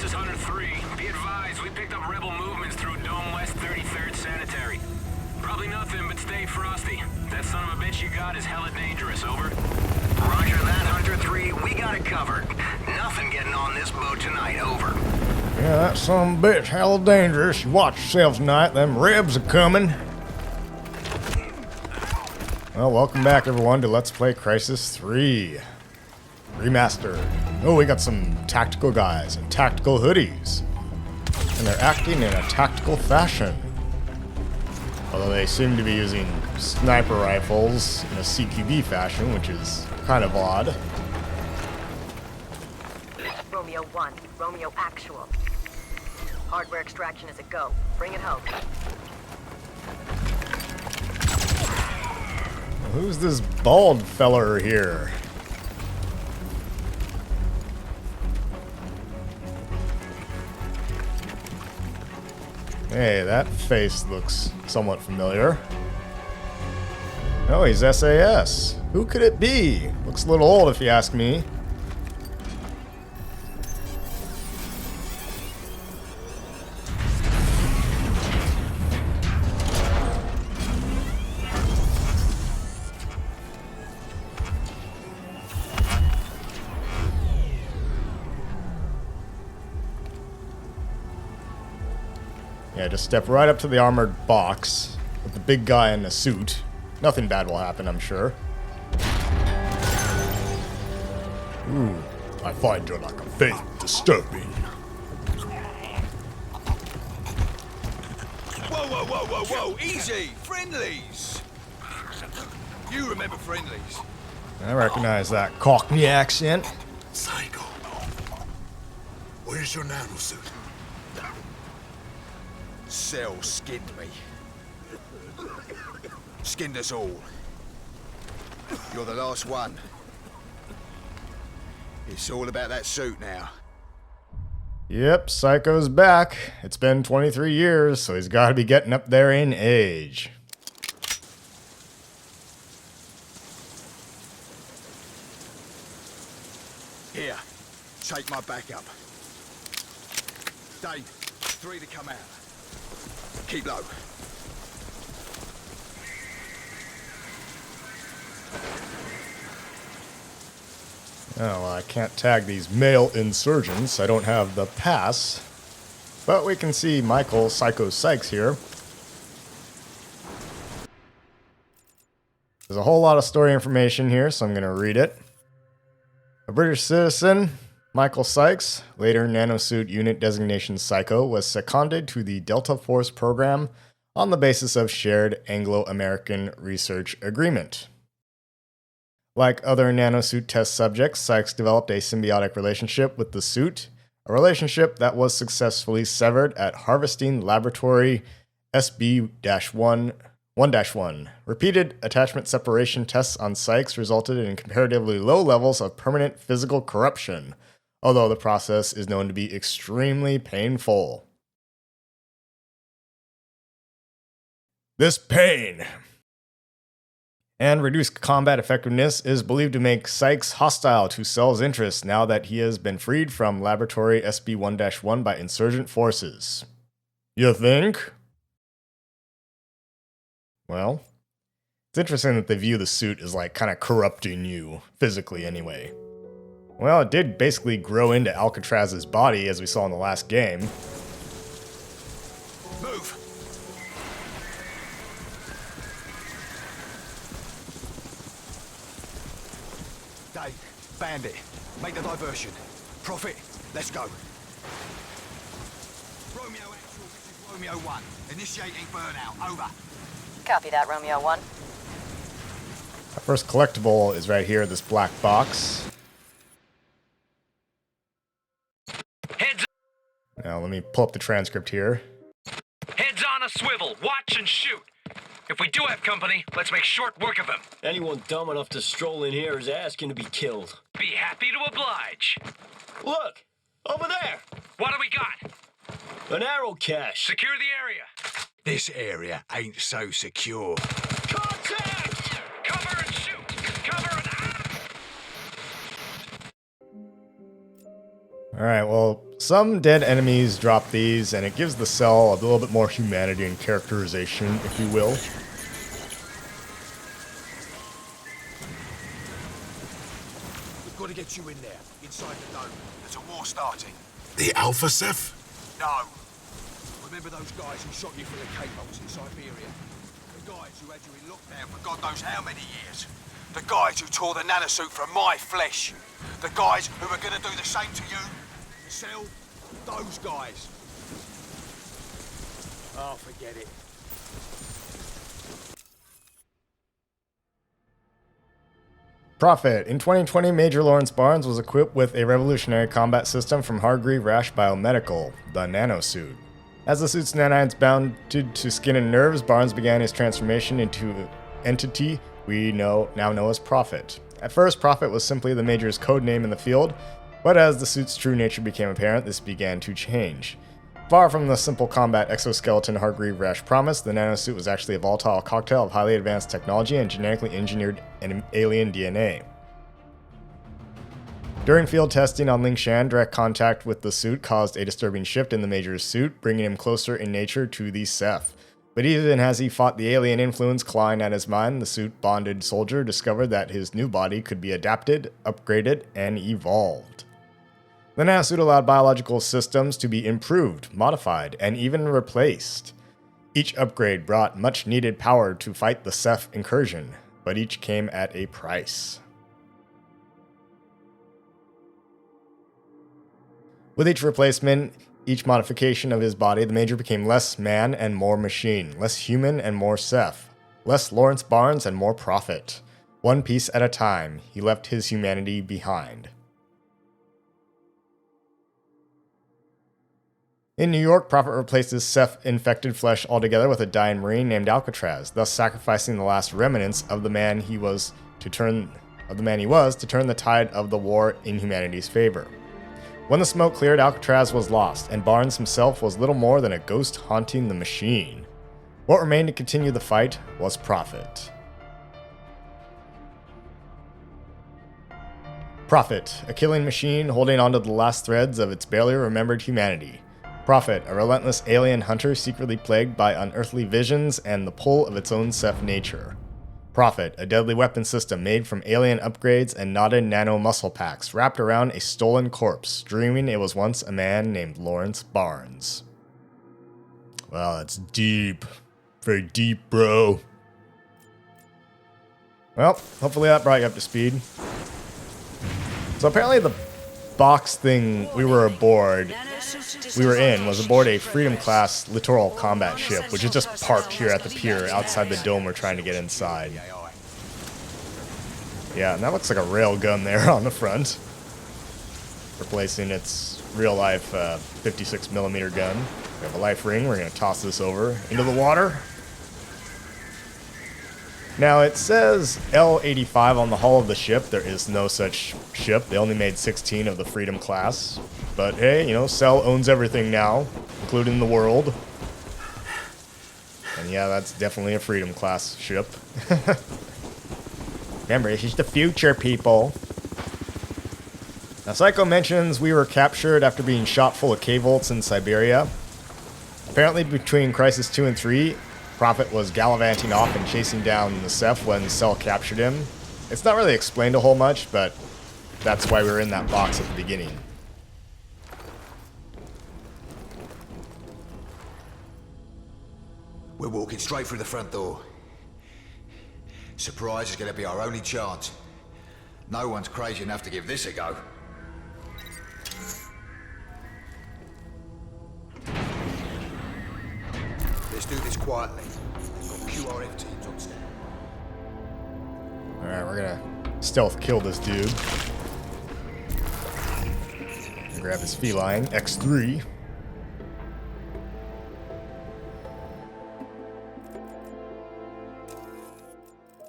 This is Hunter 3. Be advised, we picked up rebel movements through Dome West 33rd Sanitary. Probably nothing, but stay frosty. That son of a bitch you got is hella dangerous, over. Roger that, Hunter 3. We got it covered. Nothing getting on this boat tonight, over. Yeah, that son of a bitch, hella dangerous. You watch yourselves tonight, them rebs are coming. Well, welcome back everyone to Let's Play Crysis 3 Remastered. Oh, we got some tactical guys in tactical hoodies. And they're acting in a tactical fashion. Although they seem to be using sniper rifles in a CQB fashion, which is kind of odd. Romeo 1, Romeo Actual. Hardware extraction is a go. Bring it home. Who's this bald feller here? Hey, that face looks somewhat familiar. Oh, he's SAS. Who could it be? Looks a little old if you ask me. Yeah, just step right up to the armored box with the big guy in a suit. Nothing bad will happen, I'm sure. Ooh, I find your lack of faith disturbing. Whoa, whoa, whoa, whoa, whoa! Easy! Friendlies! You remember friendlies? I recognize that Cockney accent. Psycho. Where's your nanosuit? Cell skinned me. Skinned us all. You're the last one. It's all about that suit now. Yep, Psycho's back. It's been 23 years, so he's got to be getting up there in age. Here, take my backup. Dave, 3 to come out. Keep low. Oh, well, I can't tag these male insurgents. I don't have the pass. But we can see Michael Psycho Sykes here. There's a whole lot of story information here, so I'm going to read it. A British citizen, Michael Sykes, later Nanosuit Unit Designation Psycho, was seconded to the Delta Force program on the basis of shared Anglo-American research agreement. Like other nanosuit test subjects, Sykes developed a symbiotic relationship with the suit, a relationship that was successfully severed at Harvesting Laboratory SB-1. Repeated attachment separation tests on Sykes resulted in comparatively low levels of permanent physical corruption, although the process is known to be extremely painful. This pain and reduced combat effectiveness is believed to make Sykes hostile to Cell's interests now that he has been freed from Laboratory SB-1 by insurgent forces. You think? Well, it's interesting that they view the suit as like kind of corrupting you, physically anyway. Well, it did basically grow into Alcatraz's body as we saw in the last game. Move! Dave, Bandit, make the diversion. Prophet, let's go. Romeo Actual, this is Romeo 1. Initiating burnout, over. Copy that, Romeo 1. Our first collectible is right here, this black box. Heads, Now, let me pull up the transcript here. heads on a swivel, watch and shoot. If we do have company, let's make short work of them. Anyone dumb enough to stroll in here is asking to be killed. Be happy to oblige. Look! Over there! What do we got? An arrow cache! Secure the area. This area ain't so secure. Contact! Cover and shoot. Cover and Alright, well, Some dead enemies drop these, and it gives the cell a little bit more humanity and characterization, if you will. We've got to get you in there, inside the dome. There's a war starting. The Alpha Ceph? No. Remember those guys who shot you from the K-bolts in Siberia? The guys who had you in lockdown for God knows how many years? The guys who tore the nanosuit from my flesh? The guys who are gonna do the same to you? Sell those guys. Oh, forget it. Prophet. In 2020, Major Lawrence Barnes was equipped with a revolutionary combat system from Hargreave Rash Biomedical, the nanosuit. As the suit's nanites bounded to skin and nerves, Barnes began his transformation into an entity we now know as Prophet. At first, Prophet was simply the Major's code name in the field, but as the suit's true nature became apparent, this began to change. Far from the simple combat exoskeleton Hargreave Rash promised, the nanosuit was actually a volatile cocktail of highly advanced technology and genetically engineered alien DNA. During field testing on Lingshan, direct contact with the suit caused a disturbing shift in the Major's suit, bringing him closer in nature to the Ceph. But even as he fought the alien influence clawing at his mind, the suit-bonded soldier discovered that his new body could be adapted, upgraded, and evolved. The nanosuit allowed biological systems to be improved, modified, and even replaced. Each upgrade brought much-needed power to fight the Ceph incursion, but each came at a price. With each replacement, each modification of his body, the Major became less man and more machine, less human and more Ceph, less Lawrence Barnes and more Prophet. One piece at a time, he left his humanity behind. In New York, Prophet replaced his Ceph-infected flesh altogether with a dying Marine named Alcatraz, thus sacrificing the last remnants of the man he was to turn the tide of the war in humanity's favor. When the smoke cleared, Alcatraz was lost, and Barnes himself was little more than a ghost haunting the machine. What remained to continue the fight was Prophet. Prophet, a killing machine holding onto the last threads of its barely remembered humanity. Prophet, a relentless alien hunter secretly plagued by unearthly visions and the pull of its own Ceph nature. Prophet, a deadly weapon system made from alien upgrades and knotted nano muscle packs wrapped around a stolen corpse, dreaming it was once a man named Lawrence Barnes. Wow, that's deep. Very deep, bro. Well, hopefully that brought you up to speed. So apparently the box thing we were in was aboard a Freedom-class littoral combat ship, which is just parked here at the pier outside the dome we're trying to get inside. Yeah, and that looks like a rail gun there on the front, replacing its real-life 56mm gun. We have a life ring. We're going to toss this over into the water. Now, it says L-85 on the hull of the ship. There is no such ship. They only made 16 of the Freedom class. But hey, you know, Cell owns everything now, including the world. And yeah, that's definitely a Freedom class ship. Remember, this is the future, people. Now, Psycho mentions we were captured after being shot full of K-volts in Siberia. Apparently, between Crysis 2 and 3, Prophet was gallivanting off and chasing down the Ceph when Cell captured him. It's not really explained a whole much, but that's why we were in that box at the beginning. We're walking straight through the front door. Surprise is going to be our only chance. No one's crazy enough to give this a go. Let's do this quietly. Got QRF teams on stand. Alright, we're gonna stealth kill this dude. Grab his feline, X3.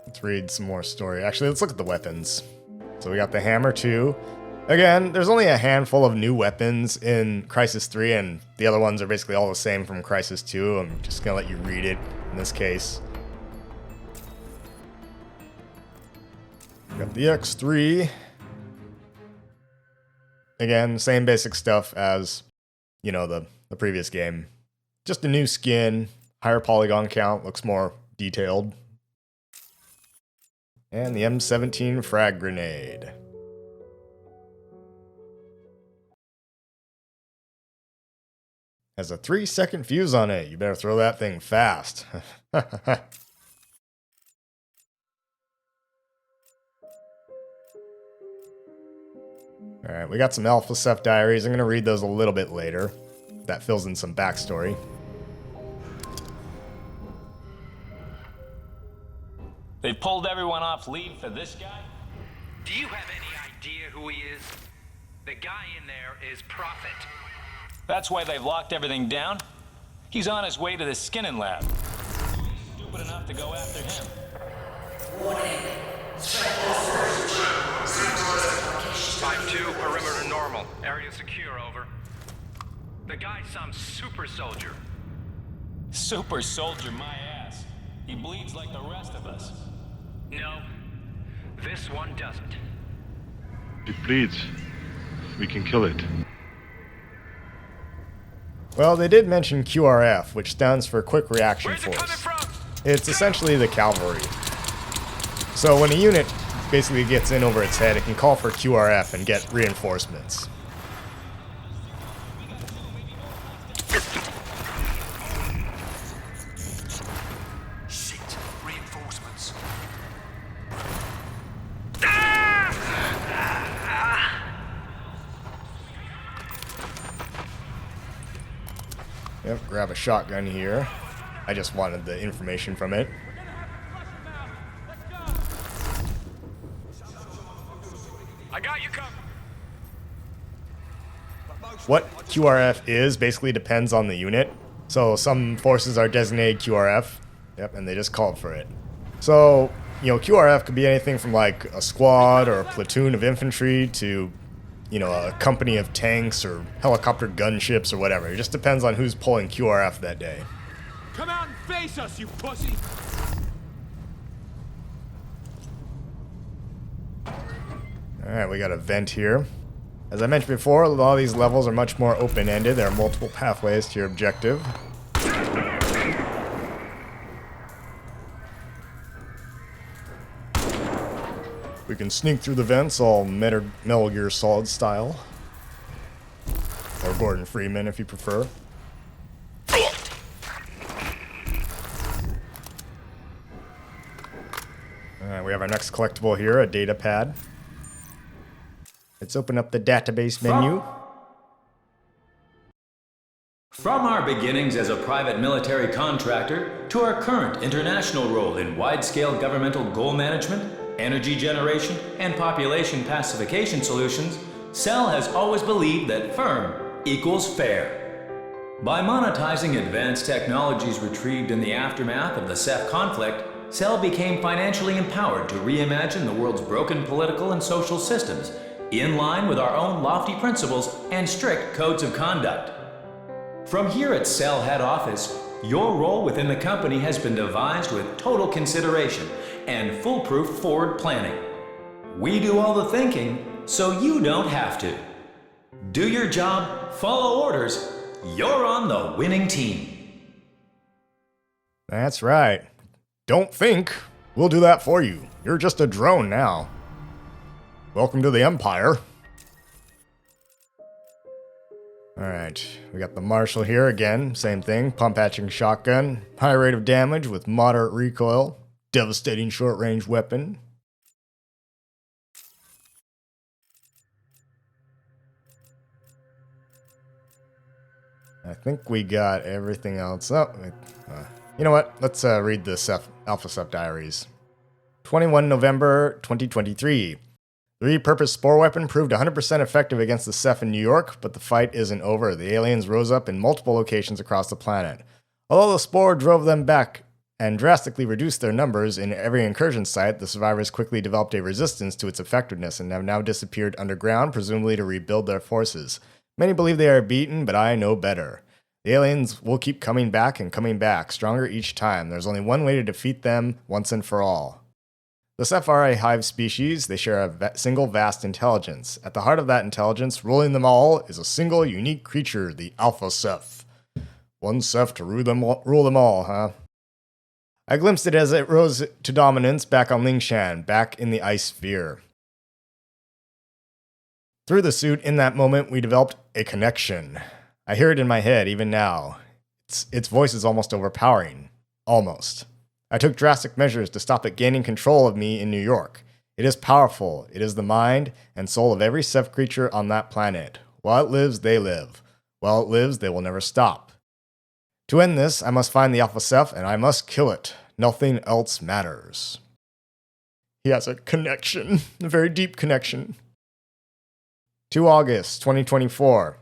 Let's read some more story. Actually, let's look at the weapons. So we got the hammer 2. Again, there's only a handful of new weapons in Crysis 3, and the other ones are basically all the same from Crysis 2. I'm just gonna let you read it in this case. Got the X3. again, same basic stuff as, you know, the previous game. Just a new skin, higher polygon count, looks more detailed. And the M17 frag grenade. Has a 3-second fuse on it. You better throw that thing fast. Alright, we got some Alpha Ceph diaries. I'm going to read those a little bit later. That fills in some backstory. They pulled everyone off leave for this guy? Do you have any idea who he is? The guy in there is Prophet. That's why they've locked everything down? He's on his way to the skinning lab. Who's stupid enough to go after him? Warning. 5-2, perimeter normal. Area secure, over. The guy's some super soldier. Super soldier, my ass. He bleeds like the rest of us. No, this one doesn't. It bleeds. We can kill it. Well, they did mention QRF, which stands for Quick Reaction Where's it Force. coming from? It's essentially the cavalry. So when a unit basically gets in over its head, it can call for QRF and get reinforcements. Shit, reinforcements. Yep, grab a shotgun here. I just wanted the information from it. I got you covered. What QRF is basically depends on the unit. So some forces are designated QRF. Yep, and they just called for it. So, you know, QRF could be anything from like a squad or a platoon of infantry to, you know, a company of tanks or helicopter gunships or whatever. It just depends on who's pulling QRF that day. Come out and face us, you pussy! Alright, we got a vent here. As I mentioned before, a lot of these levels are much more open-ended. There are multiple pathways to your objective. We can sneak through the vents all Metal Gear Solid style. Or Gordon Freeman if you prefer. Alright, we have our next collectible here, a data pad. Let's open up the database menu. From our beginnings as a private military contractor to our current international role in wide-scale governmental goal management, energy generation, and population pacification solutions, Cell has always believed that firm equals fair. By monetizing advanced technologies retrieved in the aftermath of the Ceph conflict, Cell became financially empowered to reimagine the world's broken political and social systems in line with our own lofty principles and strict codes of conduct. From here at Cell head office, your role within the company has been devised with total consideration and foolproof forward planning. We do all the thinking, so you don't have to. Do your job, follow orders, you're on the winning team. That's right. Don't think. We'll do that for you. You're just a drone now. Welcome to the Empire. Alright, we got the Marshal here again. Same thing, pump hatching shotgun. High rate of damage with moderate recoil. Devastating short-range weapon. I think we got everything else. Oh, you know what? Let's read the Alpha Ceph diaries. 21 November 2023. The repurposed spore weapon proved 100% effective against the Ceph in New York, but the fight isn't over. The aliens rose up in multiple locations across the planet. Although the spore drove them back and drastically reduced their numbers in every incursion site, the survivors quickly developed a resistance to its effectiveness and have now disappeared underground, presumably to rebuild their forces. Many believe they are beaten, but I know better. The aliens will keep coming back and coming back, stronger each time. There's only one way to defeat them once and for all. The Ceph are a hive species. They share a single vast intelligence. At the heart of that intelligence, ruling them all, is a single unique creature, the Alpha Ceph. One Ceph to rule them all, huh? I glimpsed it as it rose to dominance back on Lingshan, back in the ice sphere. Through the suit, in that moment, we developed a connection. I hear it in my head, even now. Its voice is almost overpowering. Almost. I took drastic measures to stop it gaining control of me in New York. It is powerful. It is the mind and soul of every Ceph creature on that planet. While it lives, they live. While it lives, they will never stop. To end this, I must find the Alpha Ceph, and I must kill it. Nothing else matters. He has a connection. A very deep connection. 2 August 2024.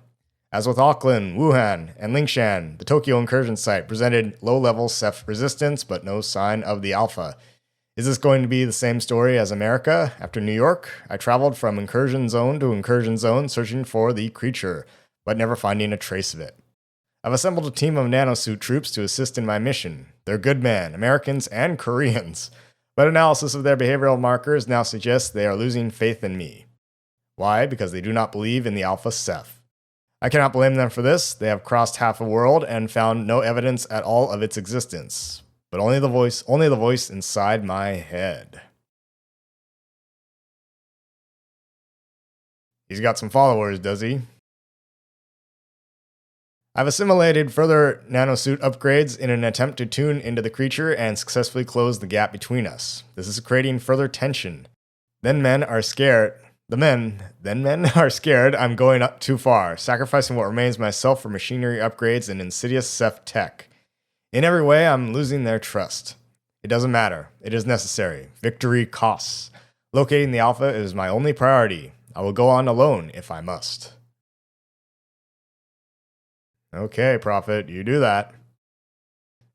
As with Auckland, Wuhan, and Lingshan, the Tokyo incursion site presented low-level Ceph resistance, but no sign of the Alpha. Is this going to be the same story as America? After New York, I traveled from incursion zone to incursion zone searching for the creature, but never finding a trace of it. I've assembled a team of nanosuit troops to assist in my mission. They're good men, Americans and Koreans, but analysis of their behavioral markers now suggests they are losing faith in me. Why? Because they do not believe in the Alpha Ceph. I cannot blame them for this. They have crossed half a world and found no evidence at all of its existence. But only the voice inside my head. He's got some followers, does he? I've assimilated further nanosuit upgrades in an attempt to tune into the creature and successfully close the gap between us. This is creating further tension. Then men are scared I'm going up too far, sacrificing what remains myself for machinery upgrades and insidious Ceph tech. In every way, I'm losing their trust. It doesn't matter. It is necessary. Victory costs. Locating the Alpha is my only priority. I will go on alone if I must. Okay, Prophet, you do that.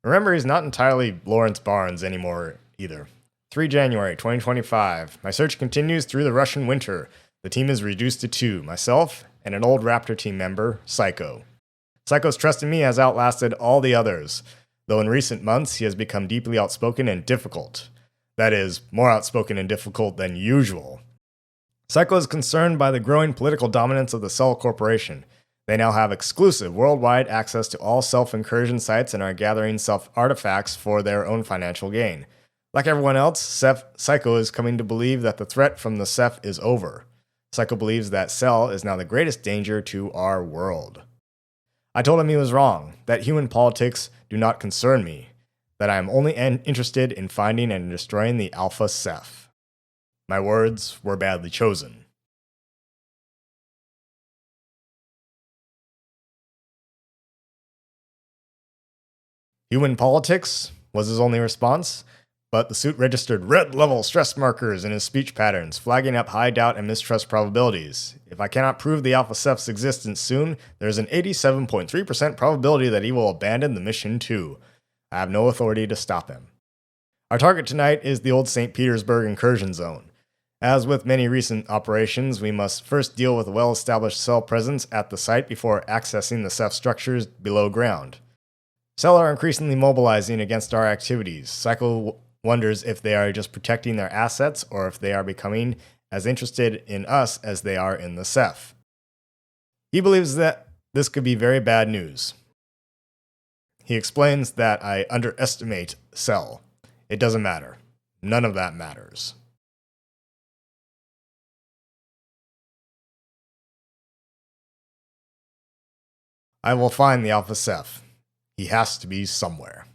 Remember, he's not entirely Lawrence Barnes anymore either. 3 January 2025. My search continues through the Russian winter. The team is reduced to 2, myself and an old Raptor Team member, Psycho. Psycho's trust in me has outlasted all the others, though in recent months he has become deeply outspoken and difficult. That is, more outspoken and difficult than usual. Psycho is concerned by the growing political dominance of the Cell Corporation. They now have exclusive worldwide access to all self-incursion sites and are gathering self-artifacts for their own financial gain. Like everyone else, Psycho is coming to believe that the threat from the Ceph is over. Psycho believes that Cell is now the greatest danger to our world. I told him he was wrong, that human politics do not concern me, that I am only interested in finding and destroying the Alpha Ceph. My words were badly chosen. Human politics was his only response, but the suit registered red-level stress markers in his speech patterns, flagging up high doubt and mistrust probabilities. If I cannot prove the Alpha Ceph's existence soon, there is an 87.3% probability that he will abandon the mission too. I have no authority to stop him. Our target tonight is the old St. Petersburg incursion zone. As with many recent operations, we must first deal with a well-established Cell presence at the site before accessing the Ceph structures below ground. Cell are increasingly mobilizing against our activities. Psycho wonders if they are just protecting their assets or if they are becoming as interested in us as they are in the Ceph. He believes that this could be very bad news. He explains that I underestimate Cell. It doesn't matter. None of that matters. I will find the Alpha Ceph. He has to be somewhere.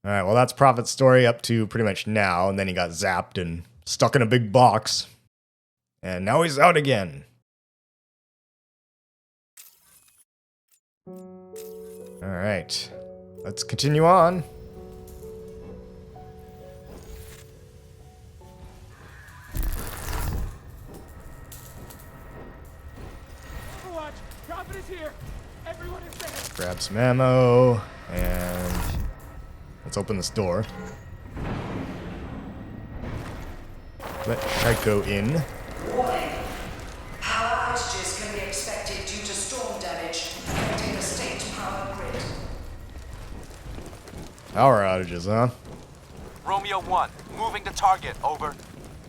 Alright, well that's Prophet's story up to pretty much now, and then he got zapped and stuck in a big box. And now he's out again. Alright, let's continue on. Overwatch! Prophet is here! Everyone is safe! Grab some ammo, and let's open this door. Let Psycho in. Warning. Power outages can be expected due to storm damage affecting the state power grid. Power outages, huh? Romeo 1, moving to target, over.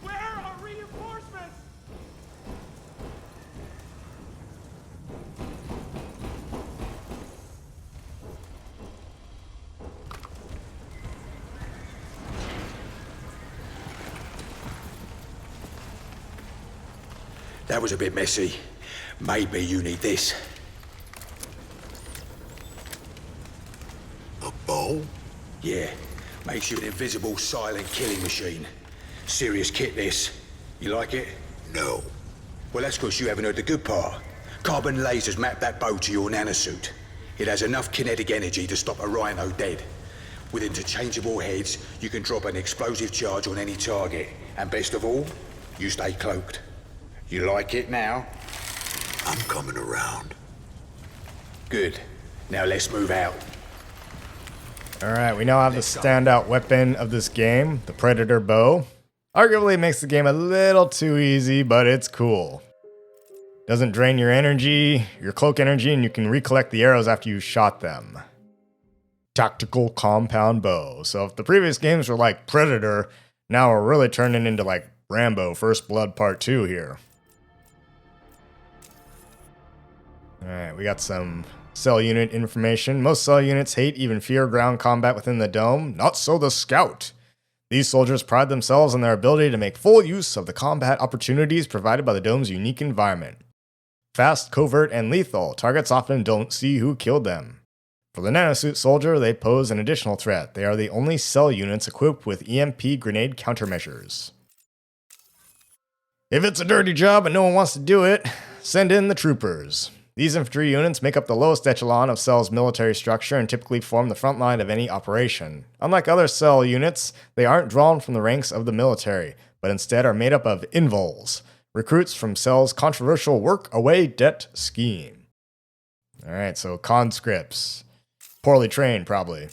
Where are reinforcements? That was a bit messy. Maybe you need this. A bow? Yeah. Makes you an invisible, silent killing machine. Serious kit, this. You like it? No. Well, that's because you haven't heard the good part. Carbon lasers map that bow to your nanosuit. It has enough kinetic energy to stop a rhino dead. With interchangeable heads, you can drop an explosive charge on any target. And best of all, you stay cloaked. You like it now? I'm coming around. Good. Now let's move out. Alright, we now have the standout weapon of this game, the Predator Bow. Arguably it makes the game a little too easy, but it's cool. Doesn't drain your energy, your cloak energy, and you can recollect the arrows after you shot them. Tactical compound bow. So if the previous games were like Predator, now we're really turning into like Rambo First Blood Part 2 here. Alright, we got some cell unit information. Most cell units hate, even fear ground combat within the dome. Not so the Scout. These soldiers pride themselves on their ability to make full use of the combat opportunities provided by the dome's unique environment. Fast, covert, and lethal, targets often don't see who killed them. For the nanosuit soldier, they pose an additional threat. They are the only cell units equipped with EMP grenade countermeasures. If it's a dirty job and no one wants to do it, send in the troopers. These infantry units make up the lowest echelon of Cell's military structure and typically form the front line of any operation. Unlike other Cell units, they aren't drawn from the ranks of the military, but instead are made up of invols, recruits from Cell's controversial work-away debt scheme. Alright, so conscripts. Poorly trained, probably.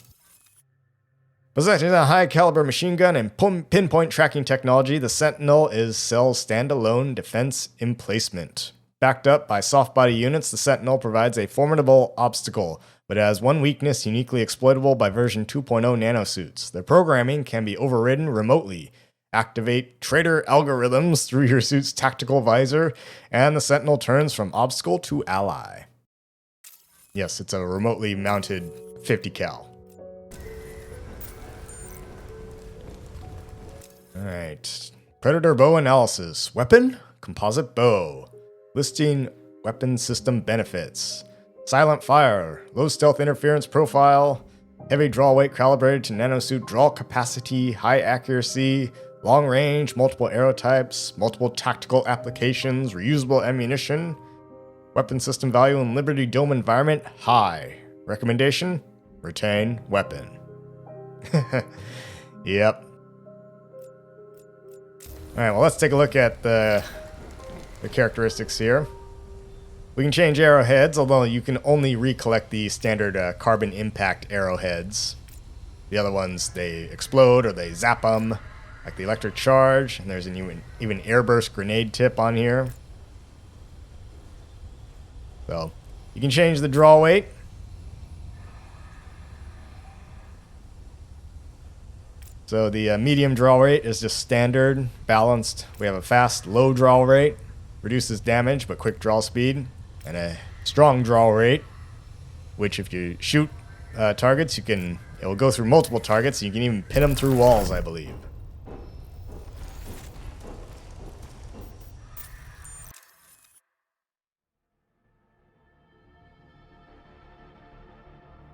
Possessing a high-caliber machine gun and pinpoint tracking technology, the Sentinel is Cell's standalone defense emplacement. Backed up by soft-body units, the Sentinel provides a formidable obstacle, but it has one weakness uniquely exploitable by version 2.0 nanosuits. Their programming can be overridden remotely. Activate traitor algorithms through your suit's tactical visor, and the Sentinel turns from obstacle to ally. Yes, it's a remotely mounted 50 cal. Alright. Predator bow analysis. Weapon? Composite bow. Listing weapon system benefits. Silent fire, low stealth interference profile, heavy draw weight calibrated to nanosuit draw capacity, high accuracy, long range, multiple arrow types, multiple tactical applications, reusable ammunition. Weapon system value in Liberty Dome environment, high. Recommendation? Retain weapon. Yep. Alright, well let's take a look at the characteristics here. We can change arrowheads, although you can only recollect the standard carbon impact arrowheads. The other ones, they explode or they zap them, like the electric charge, and there's an even airburst grenade tip on here. So, you can change the draw weight. So the medium draw rate is just standard, balanced. We have a fast, low draw rate. Reduces damage, but quick draw speed, and a strong draw rate, which if you shoot targets, it will go through multiple targets, and you can even pin them through walls, I believe.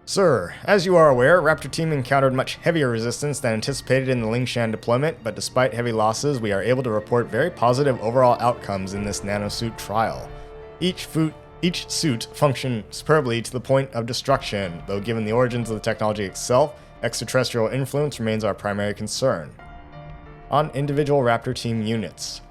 Sir, as you are aware, Raptor Team encountered much heavier resistance than anticipated in the Lingshan deployment, but despite heavy losses, we are able to report very positive overall outcomes in this nanosuit trial. Each suit functioned superbly to the point of destruction, though given the origins of the technology itself, extraterrestrial influence remains our primary concern. On individual Raptor Team units.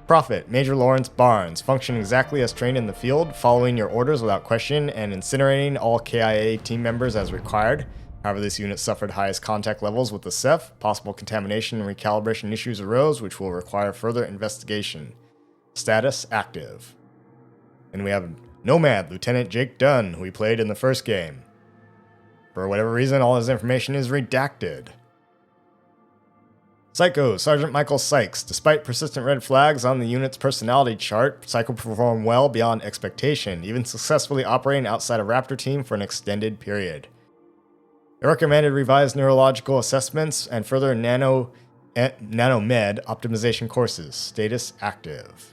Prophet, Major Lawrence Barnes, function exactly as trained in the field, following your orders without question and incinerating all KIA team members as required. However, this unit suffered highest contact levels with the Ceph. Possible contamination and recalibration issues arose, which will require further investigation. Status active. And we have Nomad, Lieutenant Jake Dunn, who we played in the first game. For whatever reason, all his information is redacted. Psycho, Sergeant Michael Sykes. Despite persistent red flags on the unit's personality chart, Psycho performed well beyond expectation, even successfully operating outside of Raptor Team for an extended period. They recommended revised neurological assessments and further nanomed optimization courses. Status active.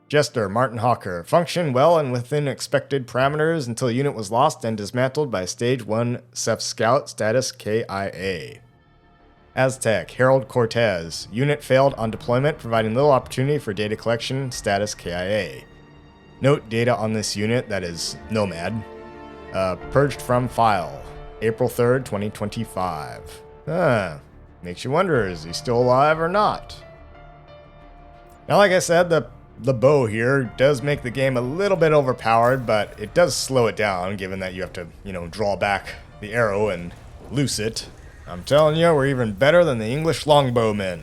Jester, Martin Hawker. Functioned well and within expected parameters until the unit was lost and dismantled by Stage 1 Ceph Scout, status KIA. Aztec, Harold Cortez. Unit failed on deployment, providing little opportunity for data collection, status KIA. Note data on this unit, that is Nomad. Purged from file, April 3rd, 2025. Makes you wonder, is he still alive or not? Now, like I said, the bow here does make the game a little bit overpowered, but it does slow it down, given that you have to, draw back the arrow and loose it. I'm telling you, we're even better than the English longbowmen.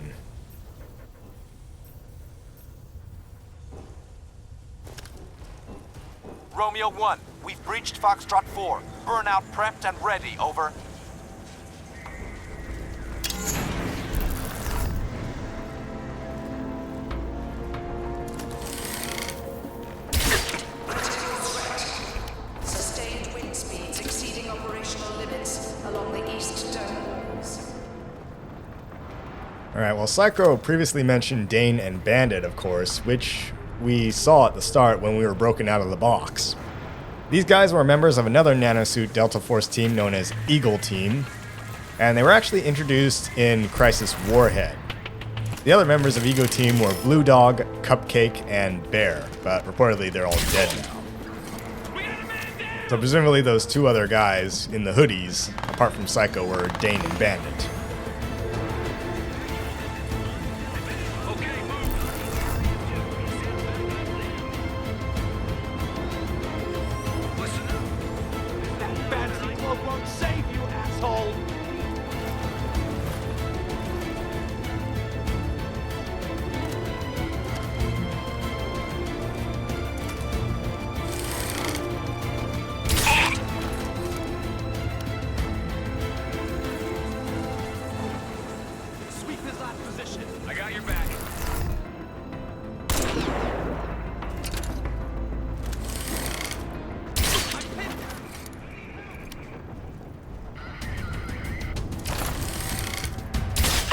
Romeo 1, we've breached Foxtrot 4. Burnout prepped and ready, over. Sustained wind speeds exceeding operational limits along the east dome walls. Alright, well, Psycho previously mentioned Dane and Bandit, of course, which we saw at the start when we were broken out of the box. These guys were members of another nanosuit Delta Force team known as Eagle Team, and they were actually introduced in Crysis Warhead. The other members of Eagle Team were Blue Dog, Cupcake, and Bear, but reportedly they're all dead now. So presumably those two other guys in the hoodies, apart from Psycho, were Dane and Bandit.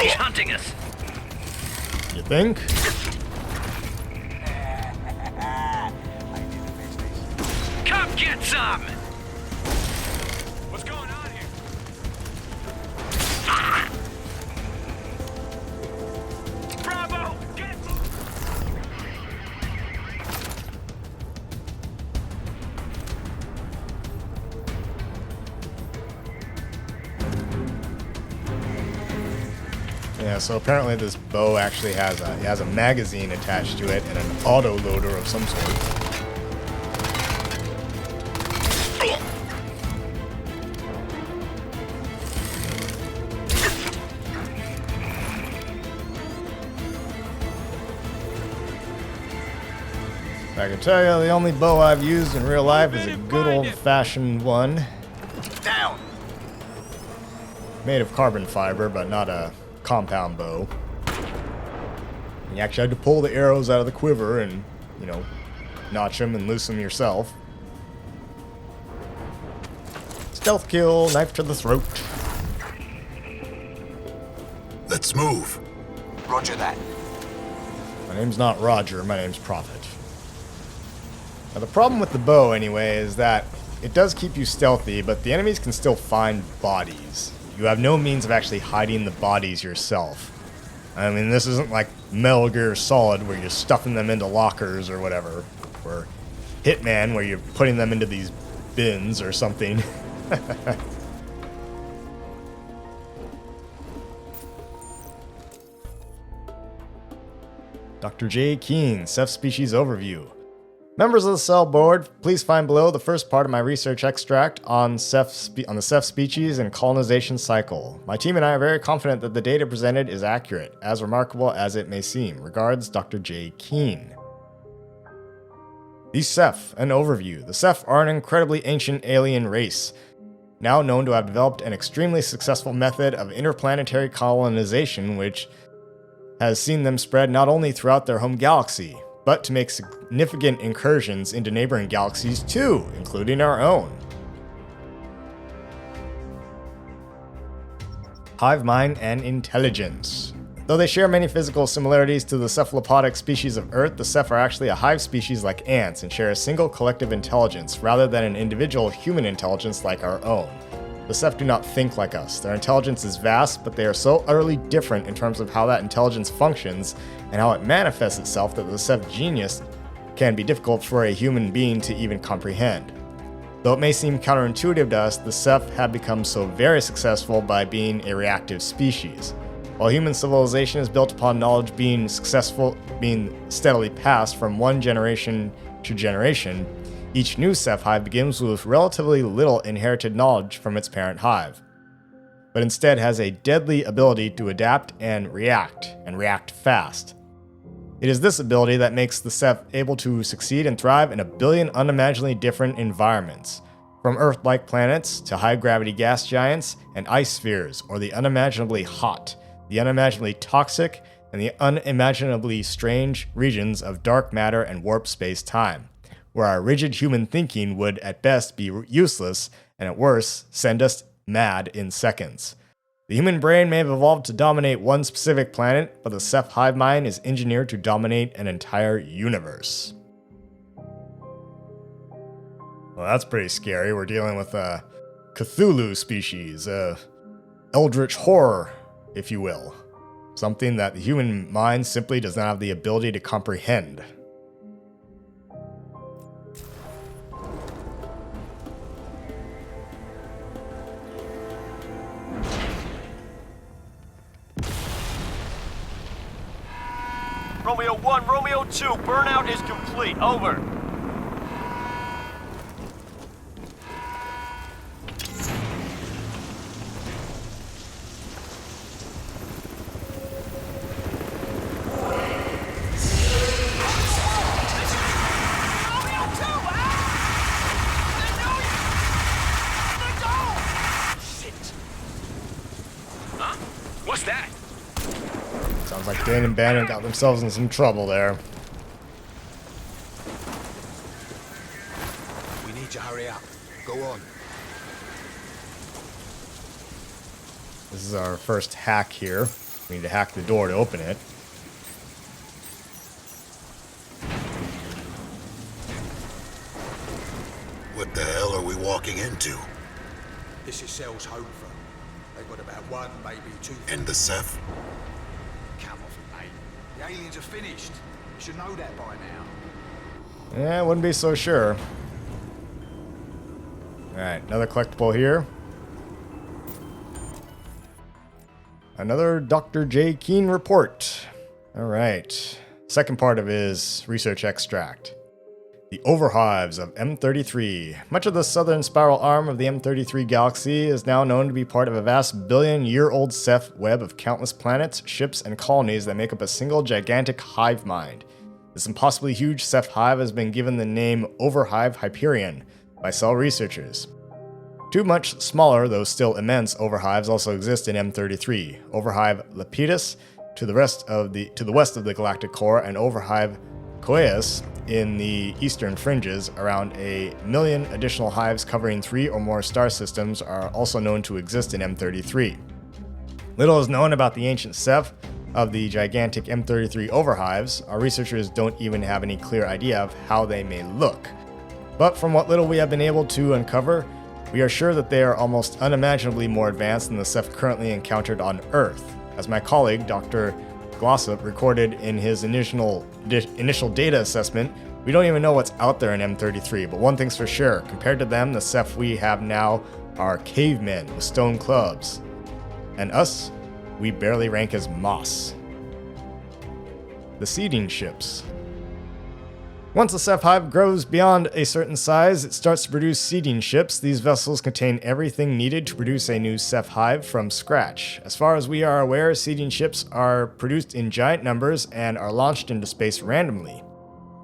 He's hunting us. You think? Come get some! What's going on here? Bravo! Get Yeah, so apparently this bow actually has a magazine attached to it and an auto loader of some sort. I can tell you the only bow I've used in real life is a good old-fashioned one. Down! Made of carbon fiber, but not a compound bow. You actually had to pull the arrows out of the quiver and, notch them and loose them yourself. Stealth kill, knife to the throat. Let's move. Roger that. My name's not Roger, my name's Prophet. Now the problem with the bow, anyway, is that it does keep you stealthy, but the enemies can still find bodies. You have no means of actually hiding the bodies yourself. I mean, this isn't like Metal Gear Solid where you're stuffing them into lockers or whatever, or Hitman where you're putting them into these bins or something. Dr. J. Keen, Ceph Species Overview. Members of the Cell Board, please find below the first part of my research extract on the Ceph species and colonization cycle. My team and I are very confident that the data presented is accurate, as remarkable as it may seem. Regards, Dr. J. Keen. The Ceph, an overview. The Ceph are an incredibly ancient alien race. now known to have developed an extremely successful method of interplanetary colonization, which has seen them spread not only throughout their home galaxy, but to make significant incursions into neighboring galaxies too, including our own. Hive mind and intelligence. Though they share many physical similarities to the cephalopodic species of Earth, the Ceph are actually a hive species like ants and share a single collective intelligence rather than an individual human intelligence like our own. The Ceph do not think like us. Their intelligence is vast, but they are so utterly different in terms of how that intelligence functions and how it manifests itself that the Ceph genius can be difficult for a human being to even comprehend. Though it may seem counterintuitive to us, the Ceph have become so very successful by being a reactive species. While human civilization is built upon knowledge being steadily passed from one generation to generation, each new Ceph hive begins with relatively little inherited knowledge from its parent hive, but instead has a deadly ability to adapt and react fast. It is this ability that makes the Ceph able to succeed and thrive in a billion unimaginably different environments, from Earth-like planets to high-gravity gas giants and ice spheres, or the unimaginably hot, the unimaginably toxic, and the unimaginably strange regions of dark matter and warp space-time, where our rigid human thinking would at best be useless and at worst send us mad in seconds. The human brain may have evolved to dominate one specific planet, but the Ceph hive mind is engineered to dominate an entire universe. Well, that's pretty scary. We're dealing with a Cthulhu species, a eldritch horror, if you will. Something that the human mind simply does not have the ability to comprehend. Romeo 1, Romeo 2, burnout is complete. Over. What's that? Sounds like Dane and Bannon got themselves in some trouble there. We need to hurry up. Go on. This is our first hack here. We need to hack the door to open it. What the hell are we walking into? This is Cell's home front. They've got about one, maybe two. And the Ceph? Come off it, mate. The aliens are finished. You should know that by now. Yeah, I wouldn't be so sure. Alright, another collectible here. Another Dr. J. Keene report. Alright. Second part of his research extract. The overhives of M33. Much of the southern spiral arm of the M33 galaxy is now known to be part of a vast billion-year-old Ceph web of countless planets, ships, and colonies that make up a single gigantic hive mind. This impossibly huge Ceph hive has been given the name Overhive Hyperion by Cell researchers. Two much smaller, though still immense, overhives also exist in M33. Overhive Lepidus to the west of the galactic core, and Overhive Coeus in the eastern fringes. Around 1 million additional hives covering 3 or more star systems are also known to exist in M33. Little is known about the ancient Ceph of the gigantic M33 overhives. Our researchers don't even have any clear idea of how they may look. But from what little we have been able to uncover, we are sure that they are almost unimaginably more advanced than the Ceph currently encountered on Earth. As my colleague, Dr. Glossop, recorded in his initial data assessment, we don't even know what's out there in M33, but one thing's for sure, compared to them, the Ceph we have now are cavemen with stone clubs. And us, we barely rank as moss. The seeding ships. Once the Ceph hive grows beyond a certain size, it starts to produce seeding ships. These vessels contain everything needed to produce a new Ceph hive from scratch. As far as we are aware, seeding ships are produced in giant numbers and are launched into space randomly.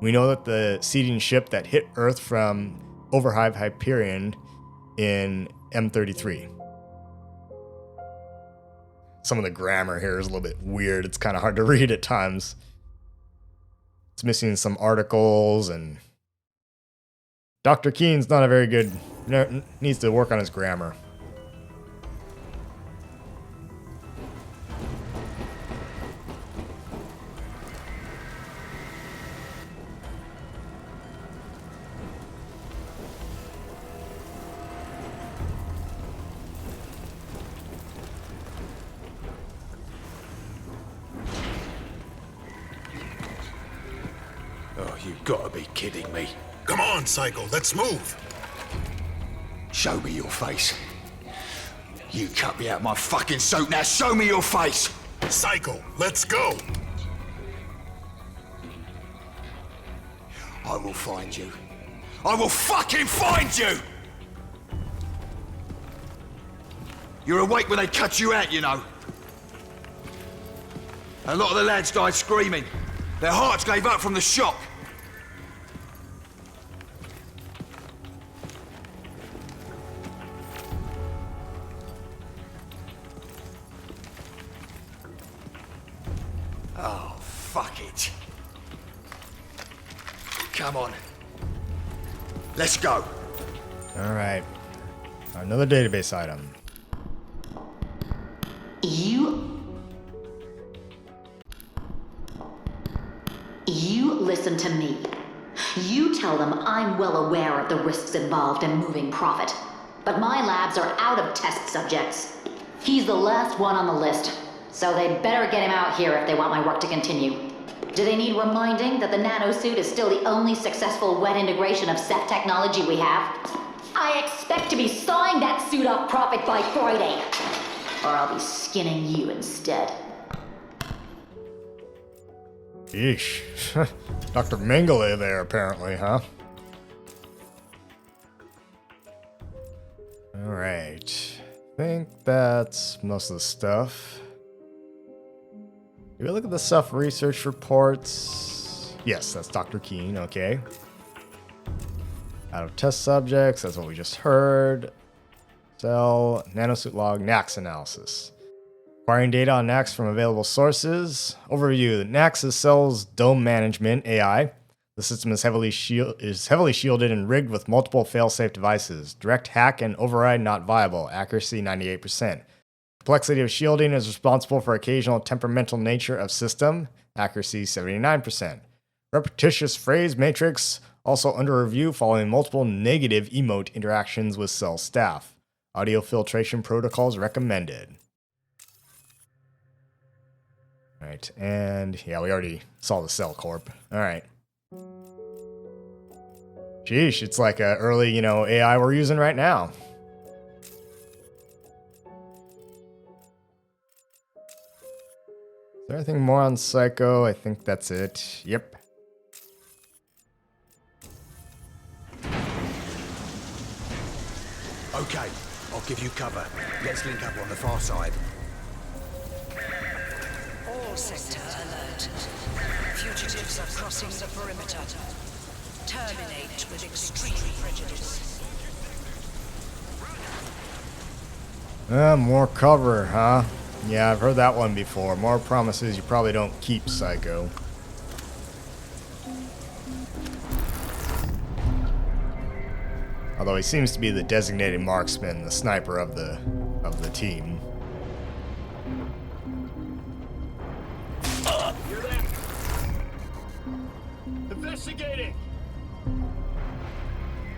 We know that the seeding ship that hit Earth from Overhive Hyperion in M33. Some of the grammar here is a little bit weird. It's kind of hard to read at times. It's missing some articles, and Dr. Keen's not a very good, needs to work on his grammar. Oh, you've got to be kidding me. Come on, Psycho, let's move. Show me your face. You cut me out my fucking suit, now show me your face! Psycho, let's go. I will find you. I will fucking find you! You're awake when they cut you out, you know. A lot of the lads died screaming. Their hearts gave up from the shock. Oh, fuck it. Come on. Let's go. All right. Another database item. You listen to me. You tell them I'm well aware of the risks involved in moving Prophet. But my labs are out of test subjects. He's the last one on the list, so they'd better get him out here if they want my work to continue. Do they need reminding that the nanosuit is still the only successful wet integration of Ceph technology we have? I expect to be sawing that suit off Prophet by Friday. Or I'll be skinning you instead. Yeesh. Dr. Mengele there, apparently, huh? Alright. I think that's most of the stuff. Did we look at the Ceph research reports? Yes, that's Dr. Keen, okay. Out of test subjects, that's what we just heard. Cell, nanosuit log, NAX analysis. Acquiring data on NAX from available sources. Overview. NAX is Cell's dome management AI. The system is heavily shielded and rigged with multiple fail-safe devices. Direct hack and override not viable. Accuracy 98%. Complexity of shielding is responsible for occasional temperamental nature of system. Accuracy 79%. Repetitious phrase matrix also under review following multiple negative emote interactions with Cell staff. Audio filtration protocols recommended. Alright, and yeah, we already saw the Cell Corp. Alright. Sheesh, it's like a early, AI we're using right now. Is there anything more on Psycho? I think that's it. Yep. Okay, I'll give you cover. Let's link up on the far side. All sector alert. Fugitives are crossing the perimeter. Terminate with extreme prejudice. More cover, huh? Yeah, I've heard that one before. More promises you probably don't keep, Psycho. Although he seems to be the designated marksman, the sniper of the team. You're there. Investigating.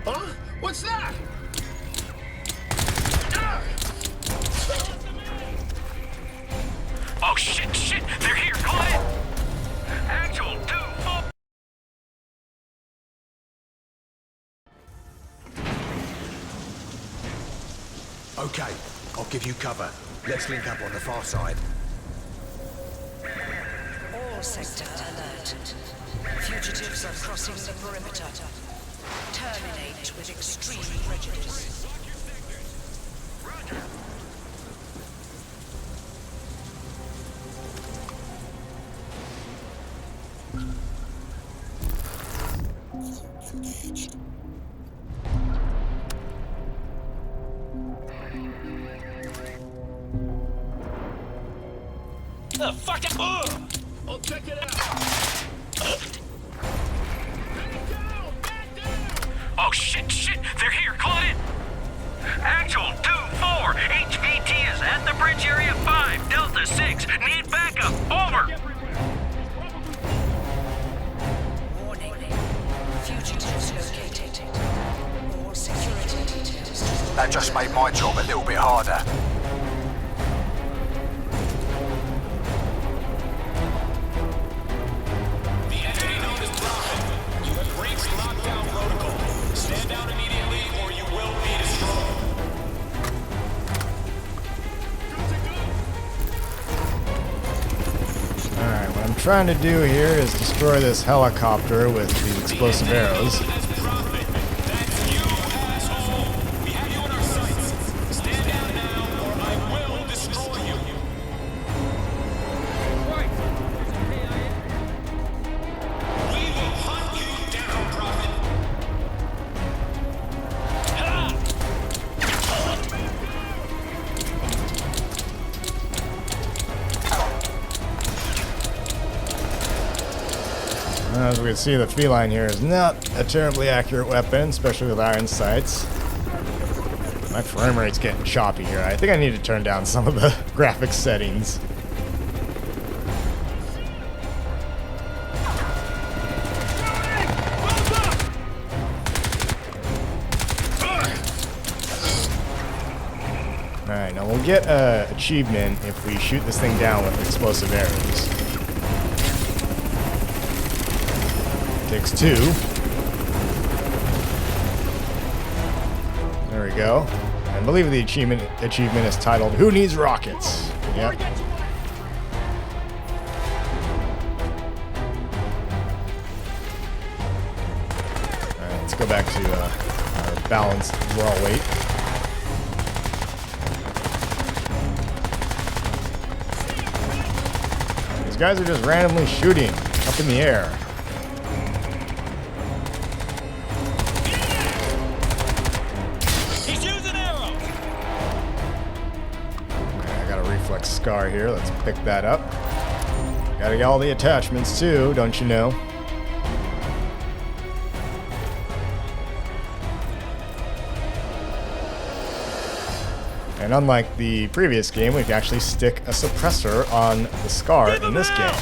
Huh? What's that? Oh shit, they're here, quiet! Actual, dude, full. Okay, I'll give you cover. Let's link up on the far side. All sector alert. Fugitives are crossing the perimeter. Terminate with extreme prejudice. Fucking. I'll check it out. Oh, shit. They're here. Call it in. Actual 2-4. HVT is at the bridge area 5. Delta 6. Need backup. Over. Warning. Fugitives located. All security details. That just made my job a little bit harder. The entity known as Prophet. You have breached lockdown protocol. Stand down immediately or you will be destroyed. Alright, what I'm trying to do here is destroy this helicopter with these explosive arrows. Stand down now or I will destroy you. We will hunt you down, Prophet. As we can see, the feline here is not a terribly accurate weapon, especially with iron sights. My frame rate's getting choppy here. I think I need to turn down some of the graphics settings. Alright, now we'll get an achievement if we shoot this thing down with explosive arrows. Takes 2. There we go. I believe the achievement is titled "Who Needs Rockets?" Yep. Alright, let's go back to our balanced draw weight. These guys are just randomly shooting up in the air. Scar here. Let's pick that up. Gotta get all the attachments too, don't you know? And unlike the previous game, we can actually stick a suppressor on the Scar in this game.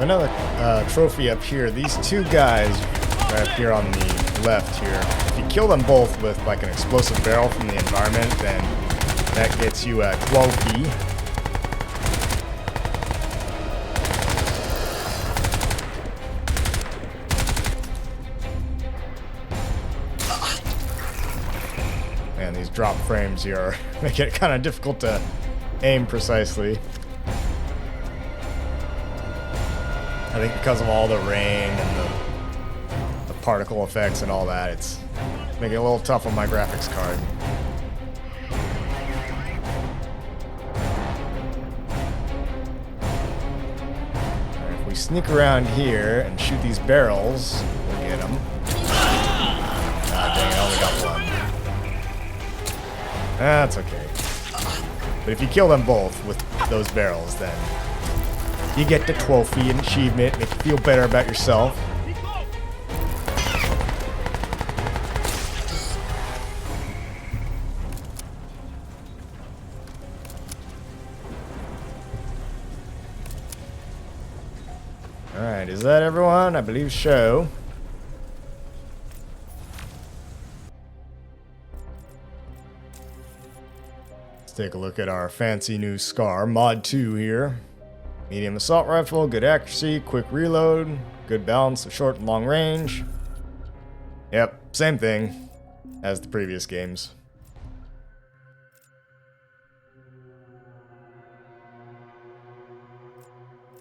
Another trophy up here. These two guys right up here on the left here, if you kill them both with like an explosive barrel from the environment, then that gets you a trophy. Man, these drop frames here make it kind of difficult to aim precisely. I think because of all the rain and the particle effects and all that, it's making it a little tough on my graphics card. Right, if we sneak around here and shoot these barrels, we'll get them. Ah, dang, I only got one. That's okay. But if you kill them both with those barrels, then you get the trophy and achievement, make you feel better about yourself. Alright, is that everyone? I believe so. Let's take a look at our fancy new SCAR, Mod 2 here. Medium assault rifle, good accuracy, quick reload, good balance of short and long range. Yep, same thing as the previous games.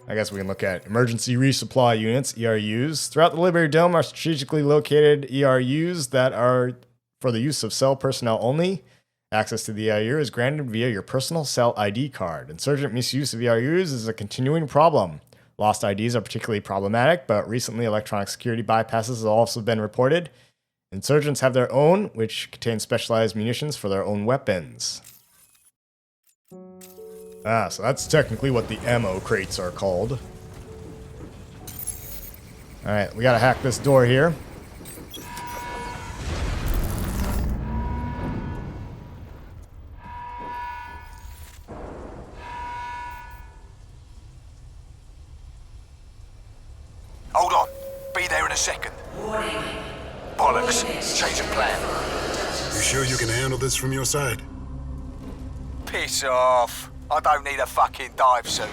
I guess we can look at emergency resupply units, ERUs. Throughout the Liberty Dome are strategically located ERUs that are for the use of cell personnel only. Access to the ERU is granted via your personal cell ID card. Insurgent misuse of ERUs is a continuing problem. Lost IDs are particularly problematic, but recently electronic security bypasses have also been reported. Insurgents have their own, which contain specialized munitions for their own weapons. Ah, so that's technically what the ammo crates are called. Alright, we gotta hack this door here. Hold on. Be there in a second. Bollocks. Change of plan. You sure you can handle this from your side? Piss off. I don't need a fucking dive suit.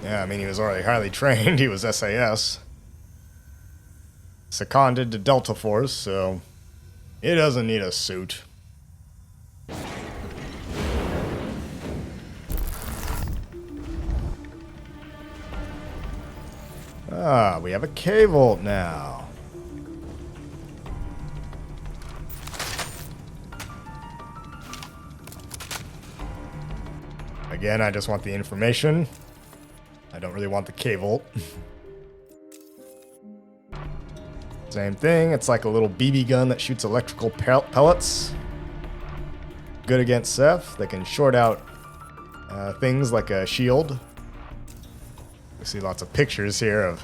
Yeah, I mean, he was already highly trained. He was SAS. Seconded to Delta Force, so he doesn't need a suit. Ah, we have a K-Volt now. Again, I just want the information. I don't really want the K-Volt. Same thing, it's like a little BB gun that shoots electrical pellets. Good against Ceph. They can short out things like a shield. We see lots of pictures here of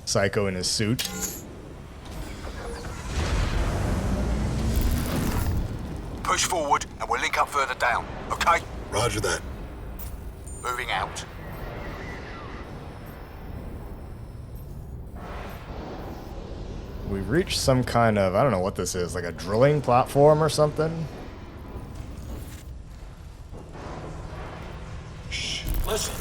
Psycho in his suit. Push forward and we'll link up further down, okay? Roger that. Moving out. We've reached some kind of, I don't know what this is, like a drilling platform or something? Shh, listen.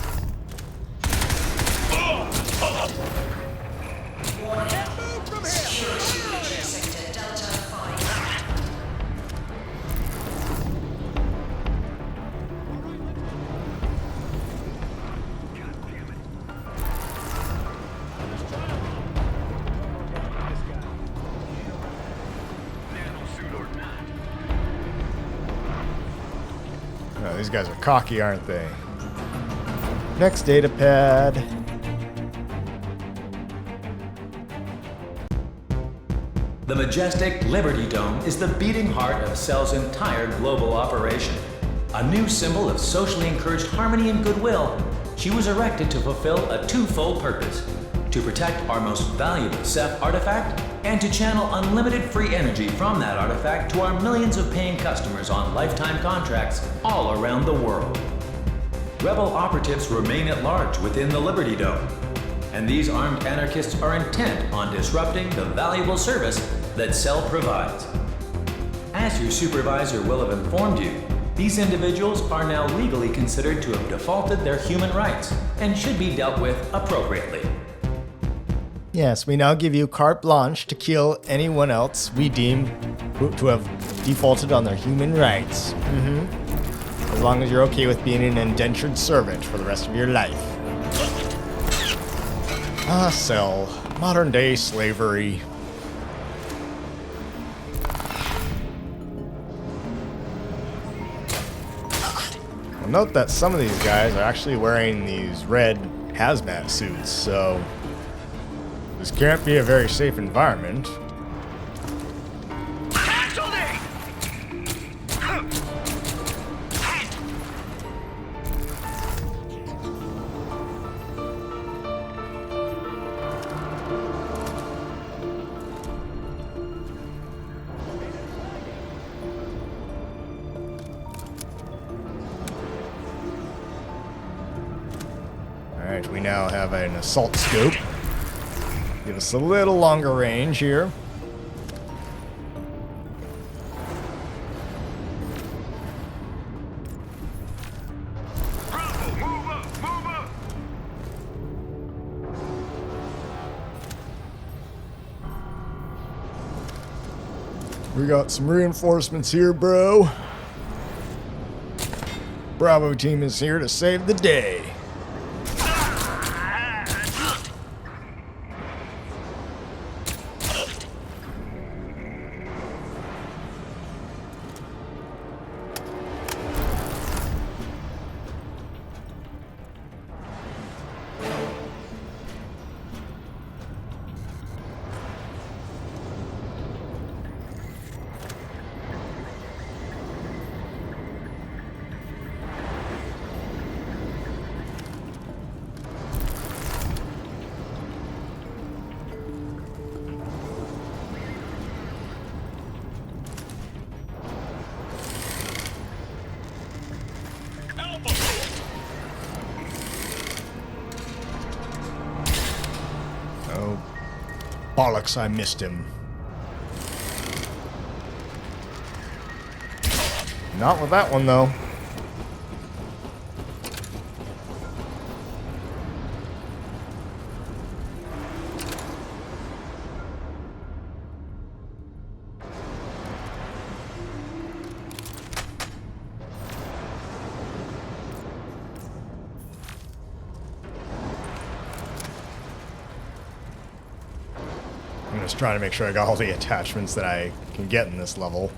Oh, these guys are cocky, aren't they? Next data pad. The majestic Liberty Dome is the beating heart of Cell's entire global operation. A new symbol of socially encouraged harmony and goodwill, she was erected to fulfill a twofold purpose: to protect our most valuable Ceph artifact, and to channel unlimited free energy from that artifact to our millions of paying customers on lifetime contracts all around the world. Rebel operatives remain at large within the Liberty Dome, and these armed anarchists are intent on disrupting the valuable service that Cell provides. As your supervisor will have informed you, these individuals are now legally considered to have defaulted their human rights and should be dealt with appropriately. Yes, we now give you carte blanche to kill anyone else we deem to have defaulted on their human rights. As long as you're okay with being an indentured servant for the rest of your life. Ah, Cell. Modern day slavery. Well, note that some of these guys are actually wearing these red hazmat suits, so this can't be a very safe environment. Alright, we now have an assault scope. Give us a little longer range here. We got some reinforcements here, bro. Bravo team is here to save the day. Oh, bollocks, I missed him. Not with that one, though. I'm just trying to make sure I got all the attachments that I can get in this level.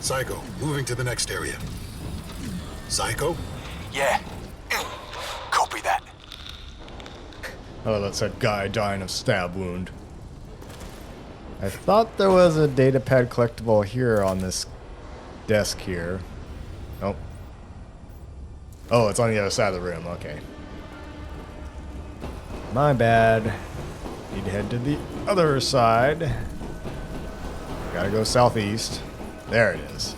Psycho, moving to the next area. Psycho? Yeah. Copy that. Oh, that's that guy dying of stab wound. I thought there was a datapad collectible here on this desk here. Nope. Oh, it's on the other side of the room. Okay. My bad. Need to head to the other side. Gotta go southeast. There it is.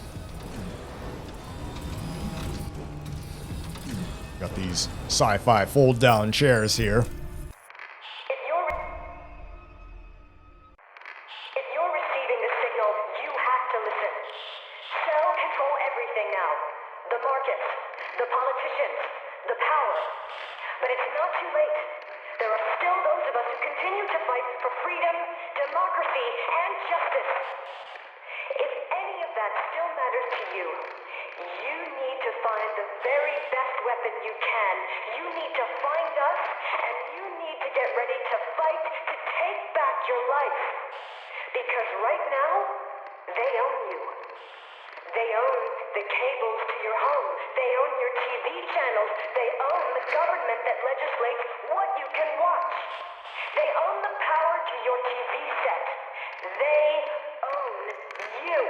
Got these sci-fi fold-down chairs here. If you're receiving the signal, you have to listen. Cell control everything now. The markets, the politicians, the power. But it's not too late. There are still those of us who continue to fight for freedom, democracy, and justice. If any of that still matters to you, you need to find the very best weapon you can. You need to find us, and you need to get ready to fight to take back your life. Because right now, they own you. They own the cables to your home. They own your TV channels. They own the government that legislates what you can watch. They own the power to your TV set. They own you.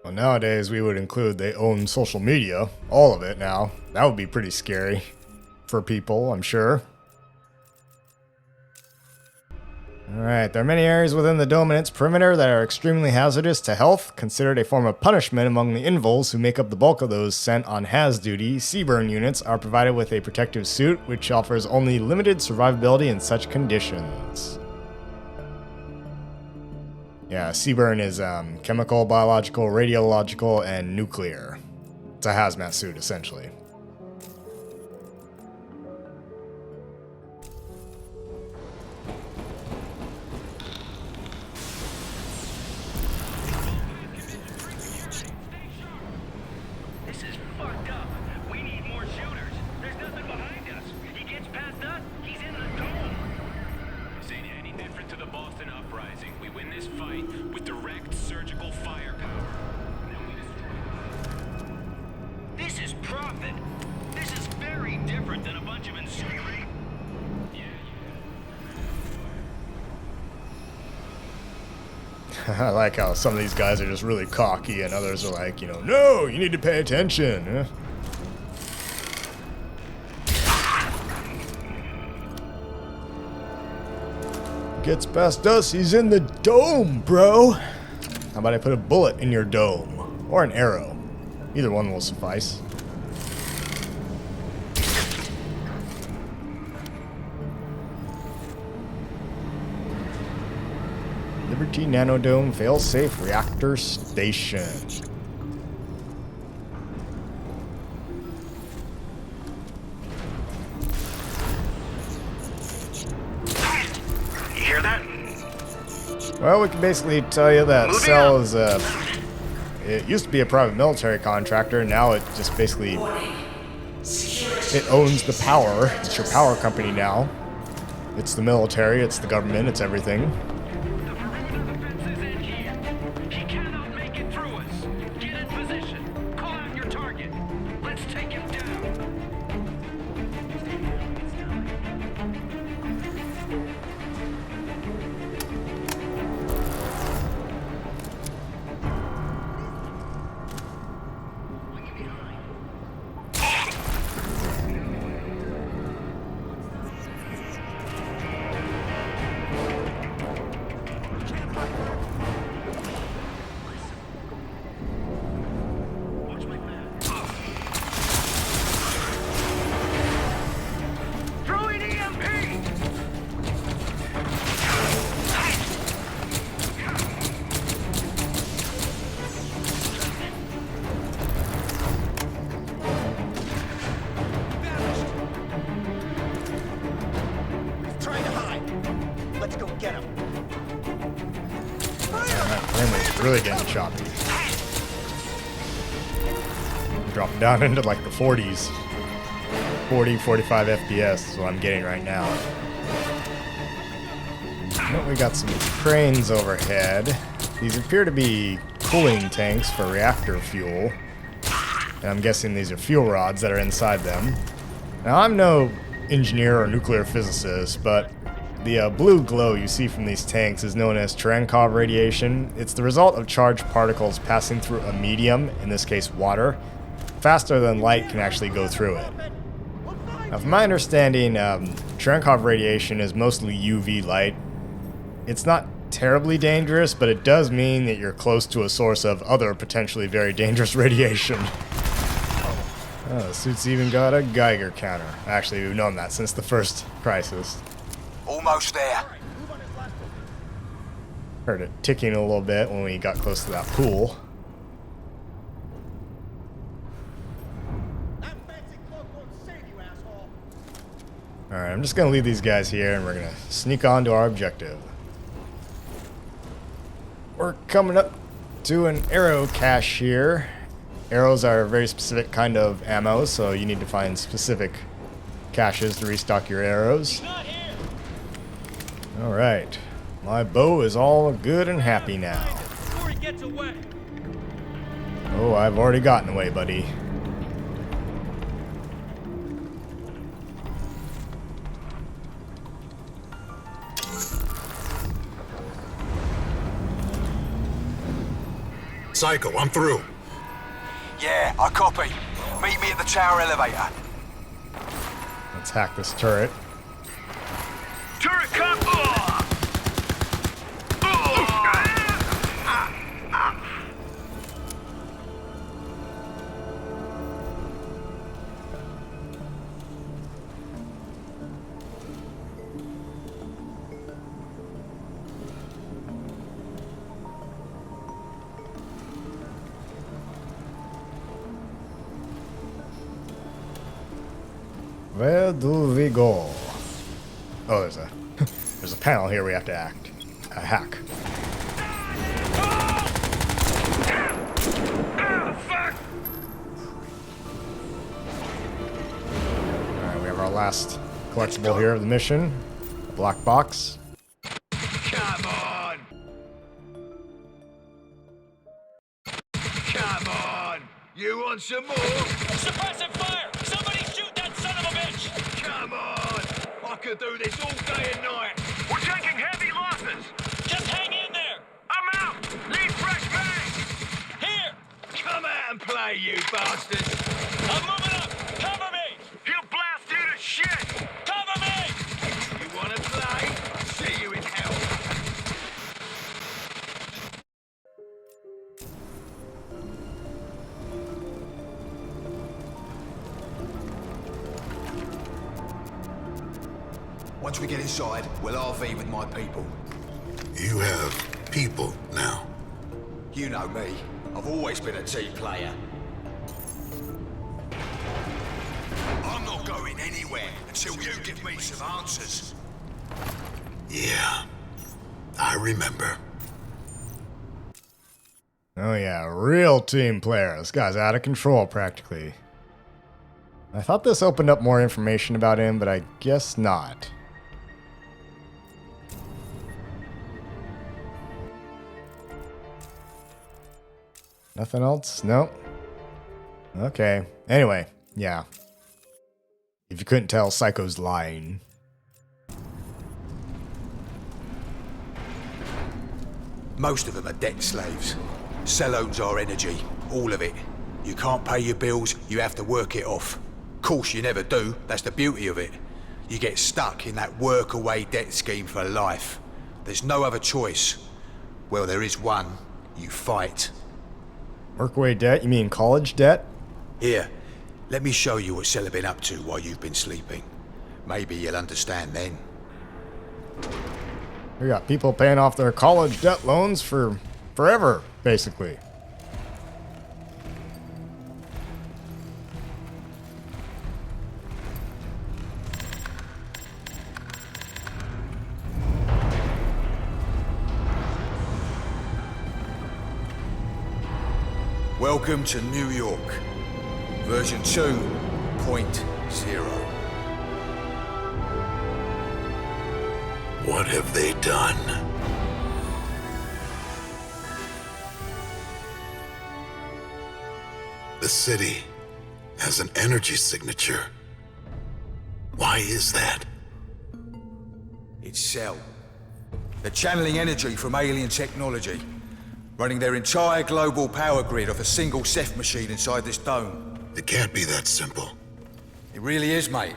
Well, nowadays we would include they own social media. All of it now. That would be pretty scary for people, I'm sure. Alright, there are many areas within the dome and its perimeter that are extremely hazardous to health, considered a form of punishment among the invuls who make up the bulk of those sent on HAZ duty. Seaburn units are provided with a protective suit, which offers only limited survivability in such conditions. Yeah, Seaburn is chemical, biological, radiological, and nuclear. It's a hazmat suit, essentially. This is fucked up. We need more shooters. There's nothing behind us. He gets past us, he's in the dome. This ain't any different to the Boston Uprising. We win this fight with direct surgical firepower. Then we destroy. This is profit. This is very different than a bunch of insurgents. I like how some of these guys are just really cocky and others are like, you know, no, you need to pay attention. Gets past us, he's in the dome, bro. How about I put a bullet in your dome? Or an arrow. Either one will suffice. Liberty Nanodome failsafe reactor station. You hear that? Well, we can basically tell you that Cell is it used to be a private military contractor, now it just basically it owns the power. It's your power company now. It's the military, it's the government, it's everything. Really getting choppy. Dropping down into like the 40s. 40, 45 FPS is what I'm getting right now. We got some cranes overhead. These appear to be cooling tanks for reactor fuel. And I'm guessing these are fuel rods that are inside them. Now, I'm no engineer or nuclear physicist, but the blue glow you see from these tanks is known as Cherenkov radiation. It's the result of charged particles passing through a medium, in this case water, faster than light can actually go through it. Now, from my understanding, Cherenkov radiation is mostly UV light. It's not terribly dangerous, but it does mean that you're close to a source of other potentially very dangerous radiation. Oh, the suit's even got a Geiger counter. Actually, we've known that since the first Crysis. Almost there. Heard it ticking a little bit when we got close to that pool. Alright, I'm just gonna leave these guys here and we're gonna sneak on to our objective. We're coming up to an arrow cache here. Arrows are a very specific kind of ammo, so you need to find specific caches to restock your arrows. Alright, my bow is all good and happy now. Oh, I've already gotten away, buddy. Psycho, I'm through. Yeah, I copy. Meet me at the tower elevator. Let's hack this turret. Turret come! Where do we go? Oh, there's a panel here we have to hack. Alright, we have our last collectible here of the mission. A black box. Come on! Come on! You want some more? Suppressive fire! Somebody shoot that son of a bitch! Come on! I could do this all day and night. We're taking heavy losses. Just hang in there. I'm out. way, you bastards! I'm moving up! Cover me! He'll blast you to shit! Cover me! You wanna play? I'll see you in hell. Once we get inside, we'll RV with my people. You have people now. You know me. I've always been a team player. I'm not going anywhere until you give me some answers. Yeah, I remember. Oh yeah, real team player. This guy's out of control practically. I thought this opened up more information about him, but I guess not. Nothing else? Nope. Okay. Anyway, yeah. If you couldn't tell, Psycho's lying. Most of them are debt slaves. Cell owns our energy, all of it. You can't pay your bills, you have to work it off. Course you never do, that's the beauty of it. You get stuck in that work-away debt scheme for life. There's no other choice. Well, there is one. You fight. Workaway debt? You mean college debt? Here, let me show you what Cell have been up to while you've been sleeping. Maybe you'll understand then. We got people paying off their college debt loans for forever, basically. Welcome to New York. Version 2.0. What have they done? The city has an energy signature. Why is that? It's Cell. They're channeling energy from alien technology, running their entire global power grid off a single Ceph machine inside this dome. It can't be that simple. It really is, mate.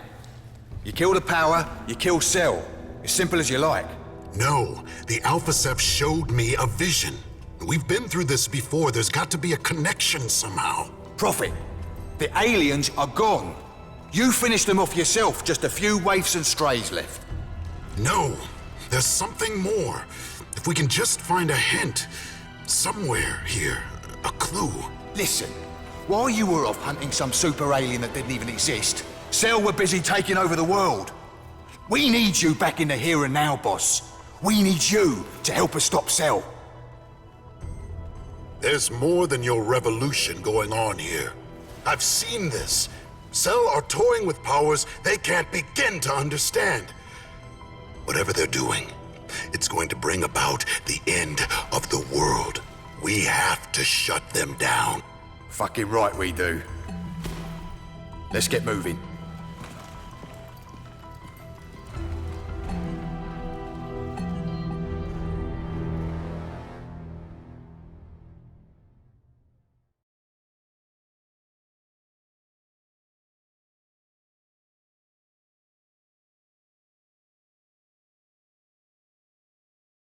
You kill the power, you kill Cell. As simple as you like. No, the Alpha Ceph showed me a vision. We've been through this before. There's got to be a connection somehow. Prophet, the aliens are gone. You finished them off yourself, just a few waifs and strays left. No, there's something more. If we can just find a hint, somewhere here, a clue. Listen, while you were off hunting some super alien that didn't even exist, Cell were busy taking over the world. We need you back in the here and now, boss. We need you to help us stop Cell. There's more than your revolution going on here. I've seen this. Cell are toying with powers they can't begin to understand. Whatever they're doing, it's going to bring about the end of the world. We have to shut them down. Fucking right we do. Let's get moving.